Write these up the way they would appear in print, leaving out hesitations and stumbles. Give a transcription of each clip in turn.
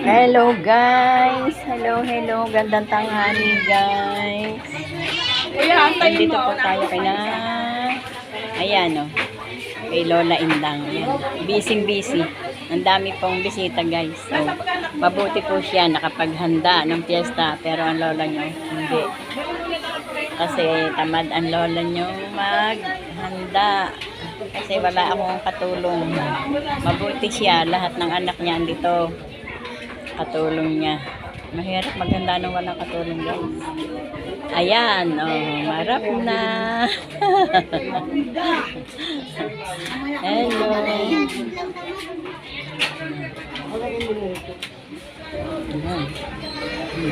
Hello guys. Hello. Gandang tanghali guys. Nandito po tayo kay na. Ayan o. Kay Lola Indang. Ayan. Busy. Ang dami pong bisita guys. So, mabuti po siya nakapaghanda ng piyesta. Pero ang lola nyo, hindi. Kasi tamad ang lola nyo maghanda. Kasi wala akong katulong. Mabuti siya. Lahat ng anak niya andito. Katulong niya. Mahirap maghanda nung walang katulong guys. Ayan, marap na. Hello. Ayan.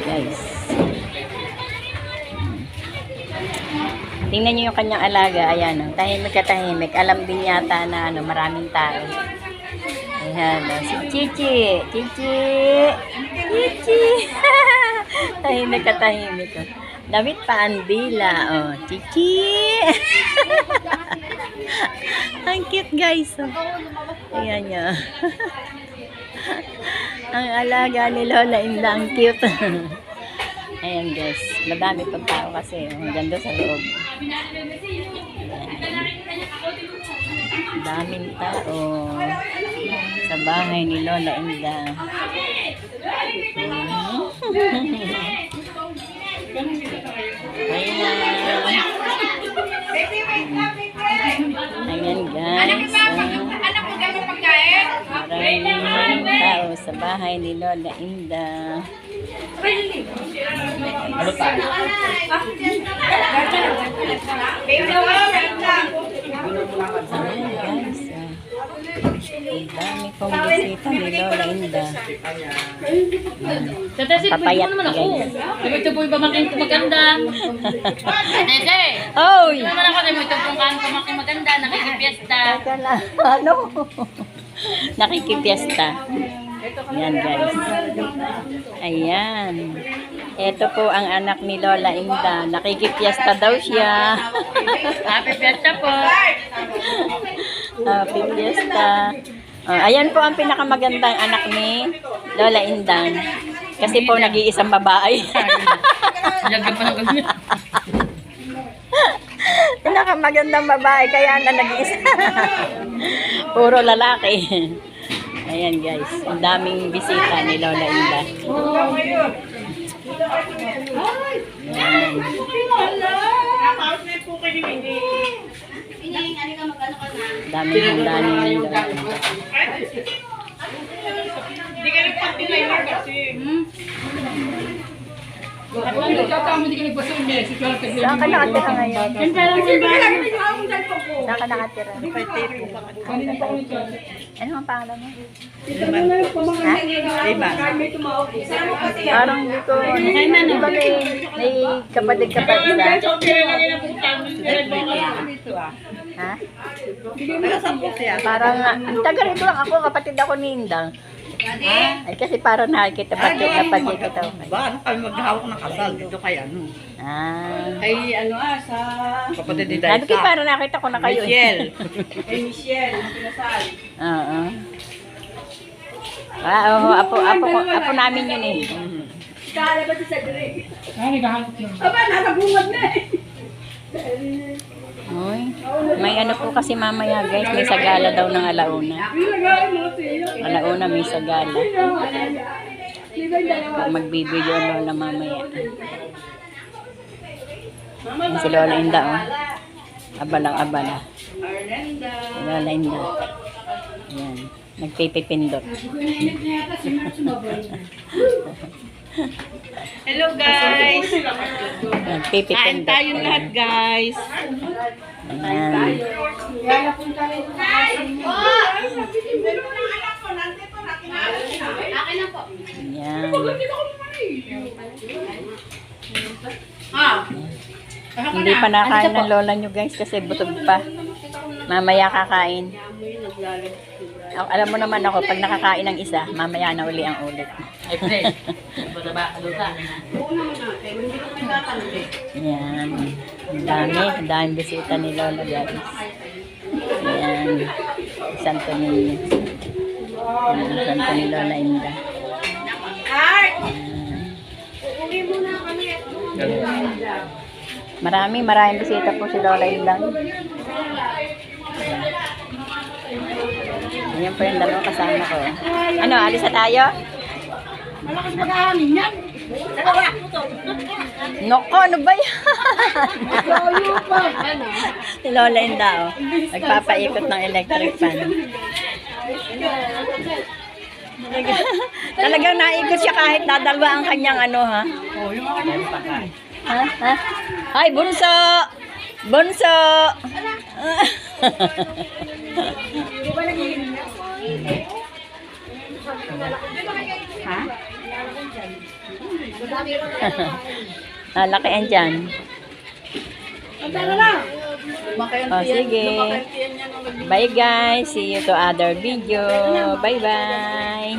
Guys. Tingnan niyo yung kanyang alaga. Ayan, tahimik. Alam din yata na maraming tao. Ayan, si Chichi. Tahimik. Damit pa ang dila. Oh, Chichi. Ang cute guys. Oh. Ayan niya. Ang alaga ni Lola Inda, ang cute. Ayan guys. Madami pang tao kasi. Ang ganda sa loob. Daming tao sa bahay ni Lola Inda. Ayan guys. Maraming tao sa bahay ni Lola Inda. Ano pa? Ayan guys. Ang dami pong bisita ni Lola Inda. Papayat guys. Ito po yung pamakin ko maganda. Nese! Oy! Ito naman ako na mo itong pamakin maganda. Nakikipiesta. Teka lang. Ano? Nakikipiesta. Ayan guys. Ayan. Ito po ang anak ni Lola Inda. Nakikipiesta daw siya. Happy fiesta po. Happy fiesta. Ayan po ang pinakamagandang anak ni Lola Indang. Kasi po nag-iisang babae. Lagyan pa ng ganyan. Pinakamagandang babae kaya na nag-iisa. Puro lalaki. Ayan guys. Ang daming bisita ni Lola Inda. Ayan. Daming handa ni Lola Inda. Hindi ka nagpag-deliver kasi. Saan ka nakatira ngayon? Saan ka nakatira? Ano ang pangalan mo? Ha? Parang hindi ko. Di ba may kapatid-kapatid na? Ha? Parang, ang taga rito lang ako, kapatid ako ni Indang. Ay, kasi parang nakikita kapatid kita. Ba, ano kami maghahawak ng kasal dito kay ano? Ay, ano sa... Kapatid ni Sabi ko parang nakita ko na kayo. Michelle. Ay, Michelle, ang pinasal. Oo. Apo namin yun eh. Kala ba sa Drake? Ay, naghahanap yun. Aba, nasa bungad na eh. Uy, may ano po kasi mamaya guys, may sagala daw ng alauna. Alauna may sagala. Magbibideo ang lola mamaya. Yan si Lola Inda oh. Abalang-abala. Lola Inda. Yan. Nagpipipindot. Hello guys. Nagpipipindot. Kain tayo lahat guys. Ayan. Ayan. Hindi pa nakain ng lola nyo guys kasi butog pa. Mamaya kakain. Alam mo naman ako, pag nakakain ng isa, mamaya na uli ang ulit. Ay, pre. Bata doon sa. Ayan. Ang daming bisita ni Lola guys. Ayan. Santo Niño. Santa ni Lola Inda. Maraming bisita po si Lola Inda. Ayan po yung dalawang kasama ko. Ano, alis na tayo? Malakas mag-ahangin yan. Noko, ano ba yan? Layo pa. Si Lola Inda, oh. Nagpapaikot ng electric fan. Talagang naikot siya kahit dadalwa ang kanyang ano, ha? Ha? Ha? Ay, bunso! Bunso! Ha? Laki yan dyan. Tara na. Oh, sige. Bye guys. See you to other video. Bye bye.